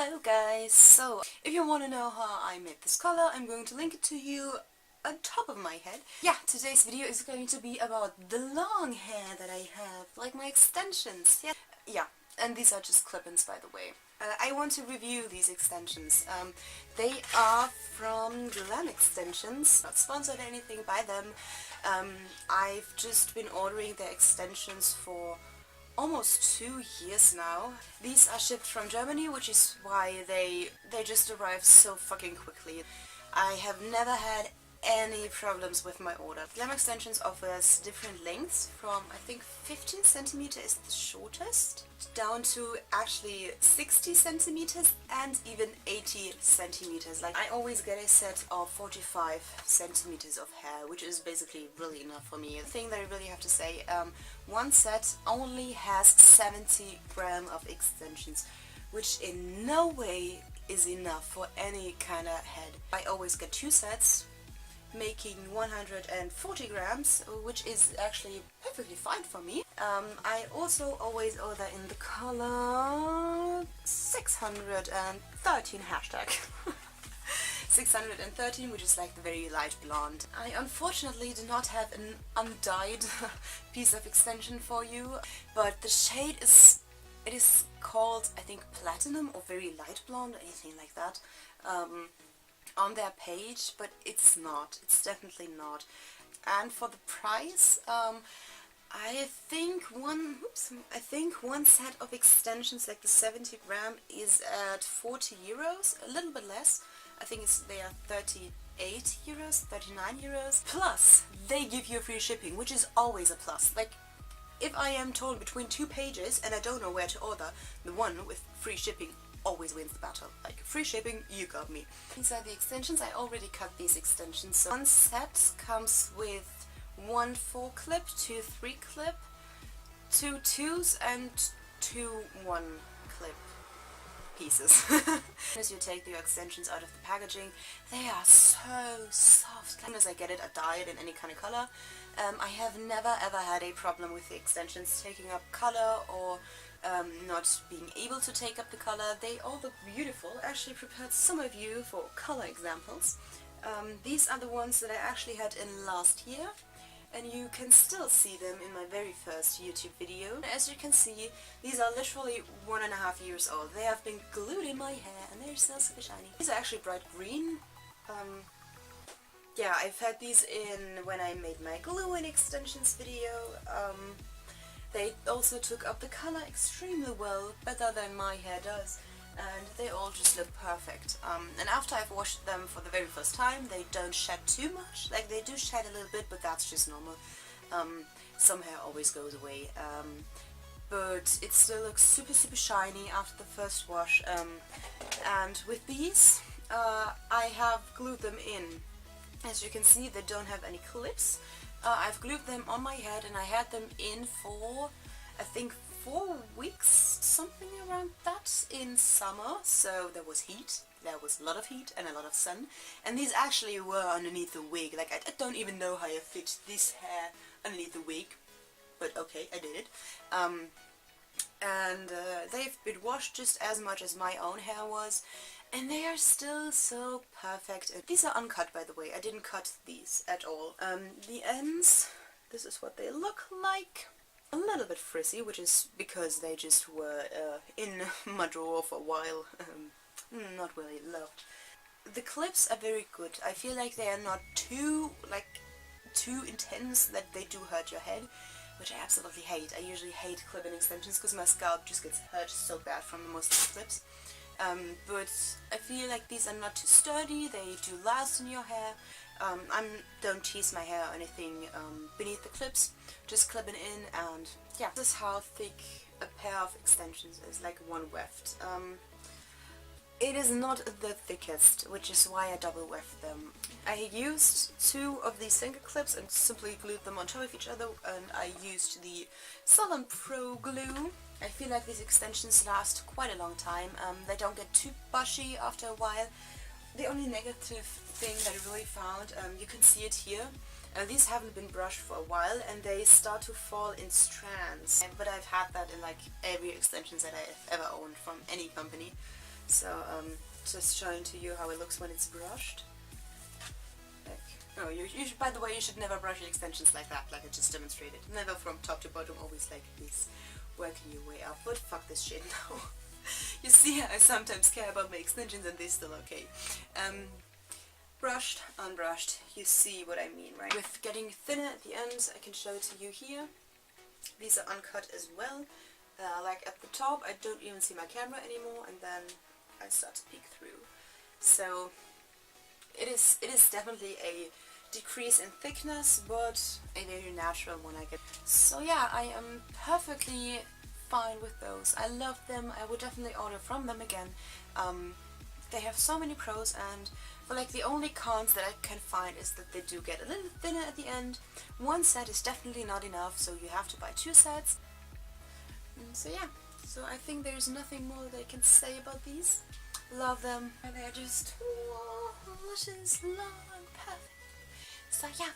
Hello guys! So, if you want to know how I made this color, I'm going to link it to you on top of my head. Yeah, today's video is going to be about the long hair that I have, like my extensions. Yeah, and these are just clip-ins, by the way. I want to review these extensions. They are from GlamXtensions, not sponsored or anything by them. I've just been ordering their extensions for almost 2 years now. These are shipped from Germany, which is why they just arrived so fucking quickly. I have never had any problems with my order. GlamXtensions offers different lengths from, I think, 15 centimeters is the shortest, down to actually 60 centimeters and even 80 centimeters. Like, I always get a set of 45 centimeters of hair, which is basically really enough for me. The thing that I really have to say, one set only has 70 grams of extensions, which in no way is enough for any kind of head. I always get 2 sets, making 140 grams, which is actually perfectly fine for me. I also always order in the color 613 hashtag. 613, which is like the very light blonde. I unfortunately do not have an undyed piece of extension for you, but the shade is, it is called, I think, platinum or very light blonde, anything like that. On their page, but it's not. It's definitely not. And for the price, I think one set of extensions, like the 70 gram, is at 40 euros, a little bit less. I think they are 38 euros, 39 euros. Plus, they give you free shipping, which is always a plus. Like, if I am torn between 2 pages and I don't know where to order, the one with free shipping always wins the battle. Like, free shipping, you got me. These are the extensions. I already cut these extensions. So one set comes with 1 4 clip, 2 3 clip, 2 2s and 2 1 clip pieces. As you take the extensions out of the packaging, they are so soft. As soon as I get it, I dye it in any kind of color. I have never ever had a problem with the extensions taking up color or not being able to take up the color. They all look beautiful. I actually prepared some of you for color examples. These are the ones that I actually had in last year, and you can still see them in my very first YouTube video. As you can see, these are literally 1.5 years old. They have been glued in my hair and they're still super shiny. These are actually bright green. Yeah, I've had these in when I made my glue-in extensions video. They also took up the color extremely well, better than my hair does, and they all just look perfect. And after I've washed them for the very first time, they don't shed too much. Like, they do shed a little bit, but that's just normal. Some hair always goes away. But it still looks super super shiny after the first wash. And with these, I have glued them in. As you can see, they don't have any clips. I've glued them on my head, and I had them in for, I think, 4 weeks, something around that, in summer. So there was heat, there was a lot of heat and a lot of sun, and these actually were underneath the wig. Like, I don't even know how I fit this hair underneath the wig, but okay, I did it. They've been washed just as much as my own hair was, and they are still so perfect. These are uncut, by the way. I didn't cut these at all. The ends, this is what they look like. A little bit frizzy, which is because they just were in my drawer for a while. Not really loved. The clips are very good. I feel like they are not too intense that they do hurt your head, which I absolutely hate. I usually hate clip-in extensions because my scalp just gets hurt so bad from the most of the clips. But I feel like these are not too sturdy, they do last in your hair. Don't tease my hair or anything beneath the clips, just clip it in, and yeah. This is how thick a pair of extensions is, like one weft. It is not the thickest, which is why I double weft them. I used 2 of these finger clips and simply glued them on top of each other, and I used the Salon Pro glue. I feel like these extensions last quite a long time. They don't get too bushy after a while. The only negative thing that I really found, you can see it here, these haven't been brushed for a while and they start to fall in strands. But I've had that in like every extensions that I've ever owned from any company. So just showing to you how it looks when it's brushed. Oh, you should, by the way, you should never brush your extensions like that, like I just demonstrated. Never from top to bottom, always like this, working your way up. But fuck this shit now. You see, I sometimes care about my extensions and they're still okay. Brushed, unbrushed, you see what I mean, right? With getting thinner at the ends, I can show it to you here. These are uncut as well. Like at the top, I don't even see my camera anymore, and then I start to peek through. So it is definitely a decrease in thickness, but a very natural one I get. So yeah, I am perfectly fine with those. I love them. I would definitely order from them again. They have so many pros, and but like the only cons that I can find is that they do get a little thinner at the end. One set is definitely not enough, so you have to buy 2 sets. So yeah, so I think there's nothing more that I can say about these. Love them, and they're just luscious, long, and perfect. So yeah,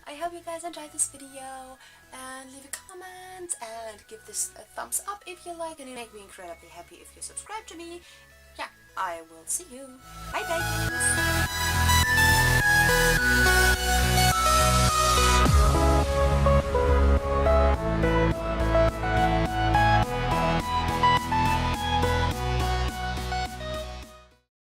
I hope you guys enjoyed this video, and leave a comment and give this a thumbs up if you like, and it make me incredibly happy if you subscribe to me. Yeah, I will see you. Bye bye.